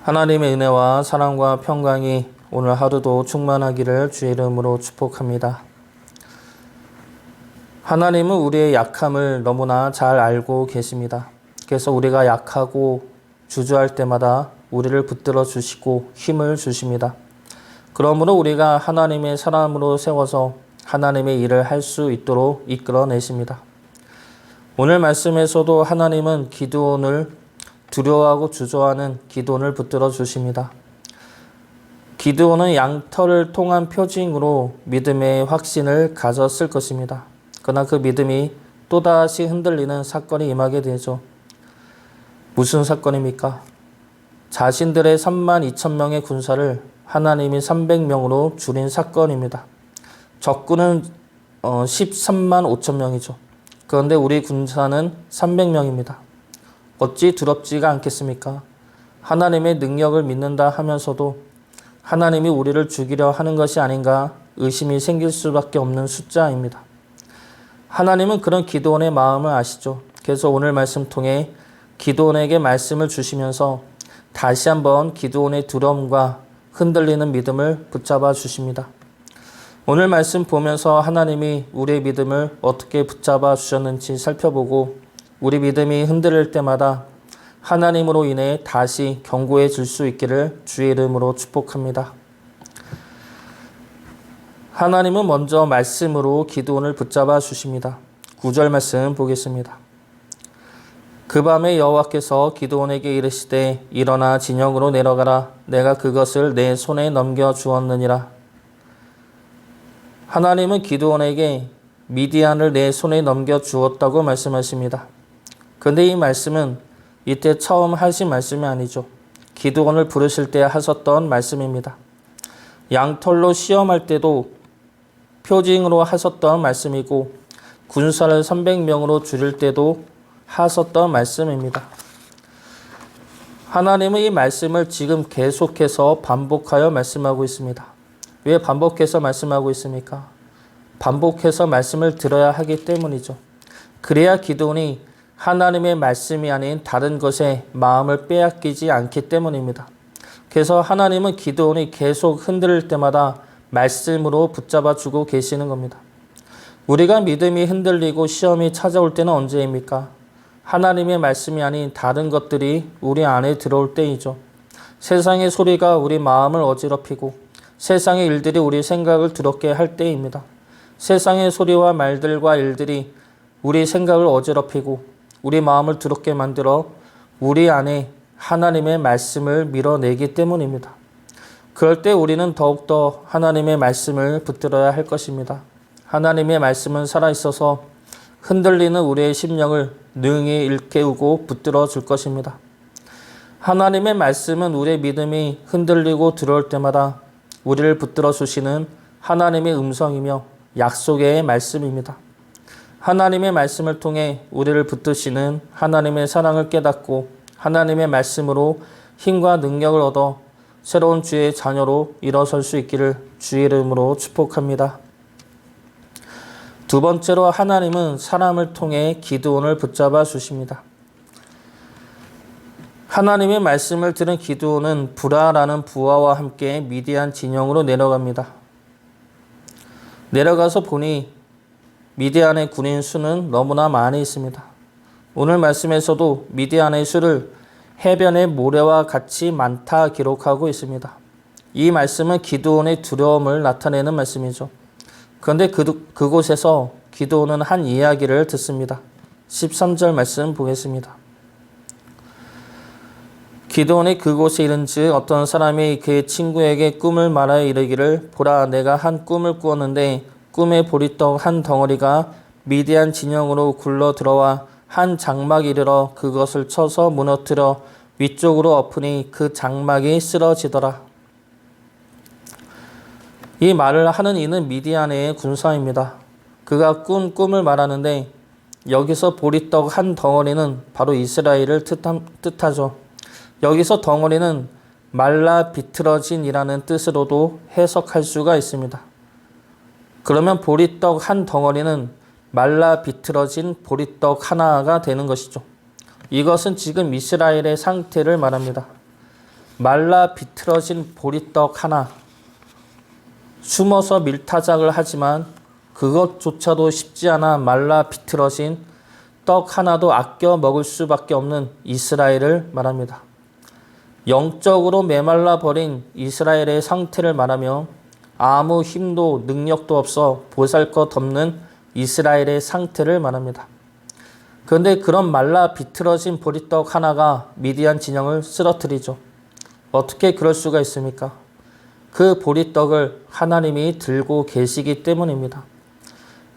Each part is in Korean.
하나님의 은혜와 사랑과 평강이 오늘 하루도 충만하기를 주의 이름으로 축복합니다. 하나님은 우리의 약함을 너무나 잘 알고 계십니다. 그래서 우리가 약하고 주저할 때마다 우리를 붙들어 주시고 힘을 주십니다. 그러므로 우리가 하나님의 사람으로 세워서 하나님의 일을 할 수 있도록 이끌어내십니다. 오늘 말씀에서도 하나님은 기드온을 두려워하고 주저하는 기드온을 붙들어 주십니다. 기드온은 양털을 통한 표징으로 믿음의 확신을 가졌을 것입니다. 그러나 그 믿음이 또다시 흔들리는 사건이 임하게 되죠. 무슨 사건입니까? 자신들의 32,000명의 군사를 하나님이 300명으로 줄인 사건입니다. 적군은 13만 5천 명이죠. 그런데 우리 군사는 300명입니다. 어찌 두렵지가 않겠습니까? 하나님의 능력을 믿는다 하면서도 하나님이 우리를 죽이려 하는 것이 아닌가 의심이 생길 수밖에 없는 숫자입니다. 하나님은 그런 기드온의 마음을 아시죠. 그래서 오늘 말씀 통해 기드온에게 말씀을 주시면서 다시 한번 기드온의 두려움과 흔들리는 믿음을 붙잡아 주십니다. 오늘 말씀 보면서 하나님이 우리의 믿음을 어떻게 붙잡아 주셨는지 살펴보고 우리 믿음이 흔들릴 때마다 하나님으로 인해 다시 견고해질 수 있기를 주의 이름으로 축복합니다. 하나님은 먼저 말씀으로 기드온을 붙잡아 주십니다. 9절 말씀 보겠습니다. 그 밤에 여호와께서 기드온에게 이르시되 일어나 진영으로 내려가라. 내가 그것을 내 손에 넘겨 주었느니라. 하나님은 기드온에게 미디안을 내 손에 넘겨 주었다고 말씀하십니다. 그런데 이 말씀은 이때 처음 하신 말씀이 아니죠. 기드온을 부르실 때 하셨던 말씀입니다. 양털로 시험할 때도 표징으로 하셨던 말씀이고 군사를 300명으로 줄일 때도 하셨던 말씀입니다. 하나님은 이 말씀을 지금 계속해서 반복하여 말씀하고 있습니다. 왜 반복해서 말씀하고 있습니까? 반복해서 말씀을 들어야 하기 때문이죠. 그래야 기드온이 하나님의 말씀이 아닌 다른 것에 마음을 빼앗기지 않기 때문입니다. 그래서 하나님은 기드온이 계속 흔들릴 때마다 말씀으로 붙잡아 주고 계시는 겁니다. 우리가 믿음이 흔들리고 시험이 찾아올 때는 언제입니까? 하나님의 말씀이 아닌 다른 것들이 우리 안에 들어올 때이죠. 세상의 소리가 우리 마음을 어지럽히고 세상의 일들이 우리 생각을 두렵게 할 때입니다. 세상의 소리와 말들과 일들이 우리 생각을 어지럽히고 우리 마음을 두렵게 만들어 우리 안에 하나님의 말씀을 밀어내기 때문입니다. 그럴 때 우리는 더욱더 하나님의 말씀을 붙들어야 할 것입니다. 하나님의 말씀은 살아있어서 흔들리는 우리의 심령을 능히 일깨우고 붙들어 줄 것입니다. 하나님의 말씀은 우리의 믿음이 흔들리고 들어올 때마다 우리를 붙들어 주시는 하나님의 음성이며 약속의 말씀입니다. 하나님의 말씀을 통해 우리를 붙드시는 하나님의 사랑을 깨닫고 하나님의 말씀으로 힘과 능력을 얻어 새로운 주의 자녀로 일어설 수 있기를 주의 이름으로 축복합니다. 두 번째로 하나님은 사람을 통해 기드온을 붙잡아 주십니다. 하나님의 말씀을 들은 기드온은 부라라는 부하와 함께 미디안 진영으로 내려갑니다. 내려가서 보니 미디안의 군인 수는 너무나 많이 있습니다. 오늘 말씀에서도 미디안의 수를 해변의 모래와 같이 많다 기록하고 있습니다. 이 말씀은 기드온의 두려움을 나타내는 말씀이죠. 그런데 그곳에서 기드온은 한 이야기를 듣습니다. 13절 말씀 보겠습니다. 기드온이 그곳에 이른즉 어떤 사람이 그의 친구에게 꿈을 말하여 이르기를 보라 내가 한 꿈을 꾸었는데 꿈에 보리떡 한 덩어리가 미디안 진영으로 굴러 들어와 한 장막에 이르러 그것을 쳐서 무너뜨려 위쪽으로 엎으니 그 장막이 쓰러지더라. 이 말을 하는 이는 미디안의 군사입니다. 그가 꾼 꿈을 말하는데 여기서 보리떡 한 덩어리는 바로 이스라엘을 뜻하죠. 여기서 덩어리는 말라 비틀어진이라는 뜻으로도 해석할 수가 있습니다. 그러면 보리떡 한 덩어리는 말라 비틀어진 보리떡 하나가 되는 것이죠. 이것은 지금 이스라엘의 상태를 말합니다. 말라 비틀어진 보리떡 하나, 숨어서 밀타작을 하지만 그것조차도 쉽지 않아 말라 비틀어진 떡 하나도 아껴 먹을 수밖에 없는 이스라엘을 말합니다. 영적으로 메말라 버린 이스라엘의 상태를 말하며 아무 힘도 능력도 없어 보잘것없는 이스라엘의 상태를 말합니다. 그런데 그런 말라 비틀어진 보리떡 하나가 미디안 진영을 쓰러뜨리죠. 어떻게 그럴 수가 있습니까? 그 보리떡을 하나님이 들고 계시기 때문입니다.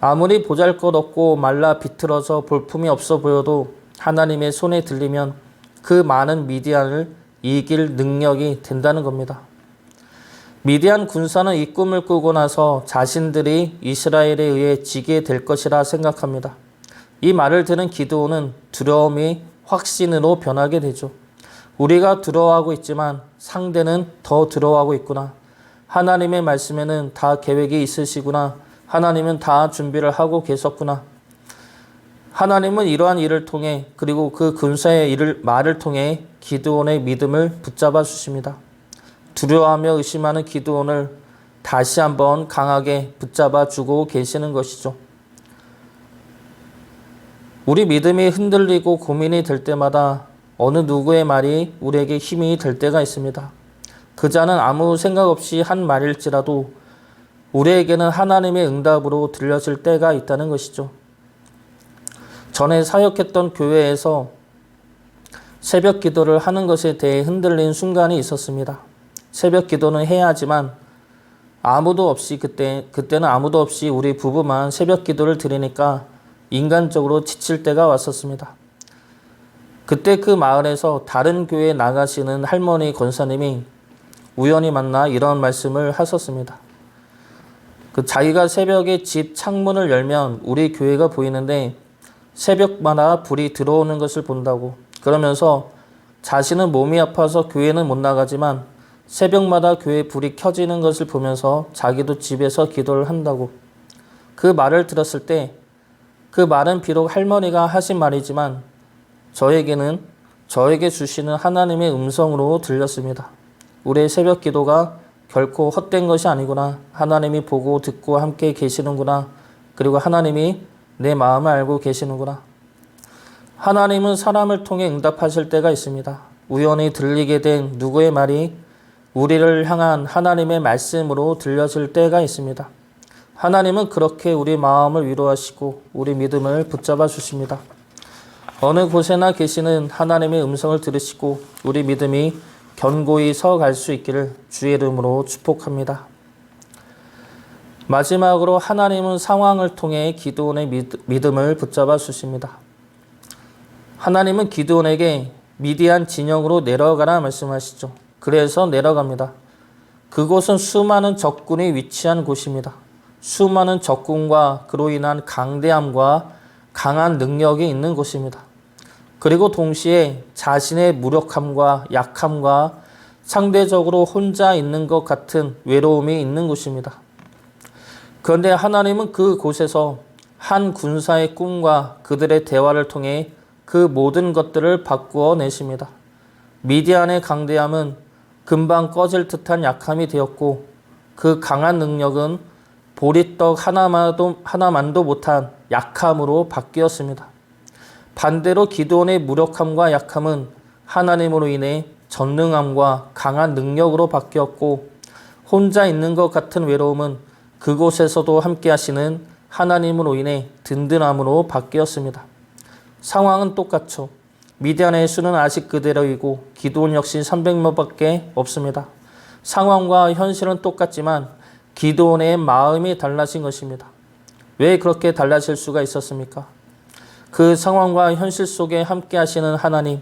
아무리 보잘것없고 말라 비틀어져 볼품이 없어 보여도 하나님의 손에 들리면 그 많은 미디안을 이길 능력이 된다는 겁니다. 미디안 군사는 이 꿈을 꾸고 나서 자신들이 이스라엘에 의해 지게 될 것이라 생각합니다. 이 말을 들은 기드온은 두려움이 확신으로 변하게 되죠. 우리가 두려워하고 있지만 상대는 더 두려워하고 있구나. 하나님의 말씀에는 다 계획이 있으시구나. 하나님은 다 준비를 하고 계셨구나. 하나님은 이러한 일을 통해 그리고 그 군사의 말을 통해 기드온의 믿음을 붙잡아 주십니다. 두려워하며 의심하는 기드온을 다시 한번 강하게 붙잡아 주고 계시는 것이죠. 우리 믿음이 흔들리고 고민이 될 때마다 어느 누구의 말이 우리에게 힘이 될 때가 있습니다. 그 자는 아무 생각 없이 한 말일지라도 우리에게는 하나님의 응답으로 들려질 때가 있다는 것이죠. 전에 사역했던 교회에서 새벽 기도를 하는 것에 대해 흔들린 순간이 있었습니다. 새벽 기도는 해야 하지만 아무도 없이 그때는 아무도 없이 우리 부부만 새벽 기도를 드리니까 인간적으로 지칠 때가 왔었습니다. 그때 그 마을에서 다른 교회에 나가시는 할머니 권사님이 우연히 만나 이런 말씀을 하셨습니다. 자기가 새벽에 집 창문을 열면 우리 교회가 보이는데 새벽마다 불이 들어오는 것을 본다고. 그러면서 자신은 몸이 아파서 교회는 못 나가지만 새벽마다 교회 불이 켜지는 것을 보면서 자기도 집에서 기도를 한다고. 그 말을 들었을 때 그 말은 비록 할머니가 하신 말이지만 저에게 주시는 하나님의 음성으로 들렸습니다. 우리의 새벽 기도가 결코 헛된 것이 아니구나. 하나님이 보고 듣고 함께 계시는구나. 그리고 하나님이 내 마음을 알고 계시는구나. 하나님은 사람을 통해 응답하실 때가 있습니다. 우연히 들리게 된 누구의 말이 우리를 향한 하나님의 말씀으로 들려질 때가 있습니다. 하나님은 그렇게 우리 마음을 위로하시고 우리 믿음을 붙잡아 주십니다. 어느 곳에나 계시는 하나님의 음성을 들으시고 우리 믿음이 견고히 서갈 수 있기를 주의 이름으로 축복합니다. 마지막으로 하나님은 상황을 통해 기드온의 믿음을 붙잡아 주십니다. 하나님은 기드온에게 미디안 진영으로 내려가라 말씀하시죠. 그래서 내려갑니다. 그곳은 수많은 적군이 위치한 곳입니다. 수많은 적군과 그로 인한 강대함과 강한 능력이 있는 곳입니다. 그리고 동시에 자신의 무력함과 약함과 상대적으로 혼자 있는 것 같은 외로움이 있는 곳입니다. 그런데 하나님은 그곳에서 한 군사의 꿈과 그들의 대화를 통해 그 모든 것들을 바꾸어 내십니다. 미디안의 강대함은 금방 꺼질 듯한 약함이 되었고 그 강한 능력은 보리떡 하나만도 못한 약함으로 바뀌었습니다. 반대로 기드온의 무력함과 약함은 하나님으로 인해 전능함과 강한 능력으로 바뀌었고 혼자 있는 것 같은 외로움은 그곳에서도 함께 하시는 하나님으로 인해 든든함으로 바뀌었습니다. 상황은 똑같죠. 미디안의 수는 아직 그대로이고 기드온 역시 300명밖에 없습니다. 상황과 현실은 똑같지만 기드온의 마음이 달라진 것입니다. 왜 그렇게 달라질 수가 있었습니까? 그 상황과 현실 속에 함께 하시는 하나님,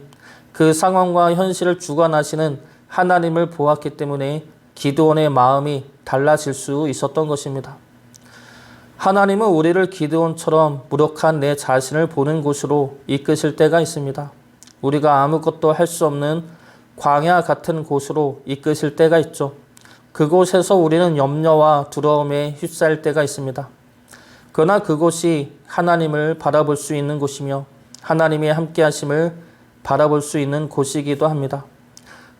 그 상황과 현실을 주관하시는 하나님을 보았기 때문에 기드온의 마음이 달라질 수 있었던 것입니다. 하나님은 우리를 기드온처럼 무력한 내 자신을 보는 곳으로 이끄실 때가 있습니다. 우리가 아무것도 할 수 없는 광야 같은 곳으로 이끄실 때가 있죠. 그곳에서 우리는 염려와 두려움에 휩싸일 때가 있습니다. 그러나 그곳이 하나님을 바라볼 수 있는 곳이며 하나님의 함께 하심을 바라볼 수 있는 곳이기도 합니다.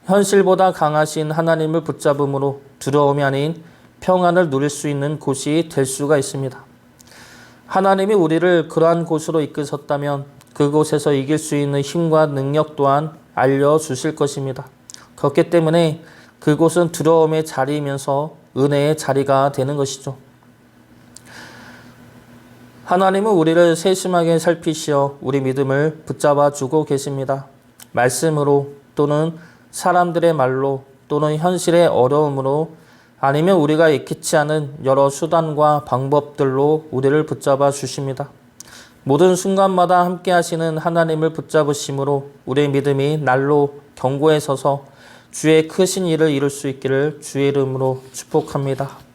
현실보다 강하신 하나님을 붙잡음으로 두려움이 아닌 평안을 누릴 수 있는 곳이 될 수가 있습니다. 하나님이 우리를 그러한 곳으로 이끄셨다면 그곳에서 이길 수 있는 힘과 능력 또한 알려주실 것입니다. 그렇기 때문에 그곳은 두려움의 자리이면서 은혜의 자리가 되는 것이죠. 하나님은 우리를 세심하게 살피시어 우리 믿음을 붙잡아 주고 계십니다. 말씀으로 또는 사람들의 말로 또는 현실의 어려움으로 아니면 우리가 익히지 않은 여러 수단과 방법들로 우리를 붙잡아 주십니다. 모든 순간마다 함께 하시는 하나님을 붙잡으심으로 우리의 믿음이 날로 견고해 서서 주의 크신 일을 이룰 수 있기를 주의 이름으로 축복합니다.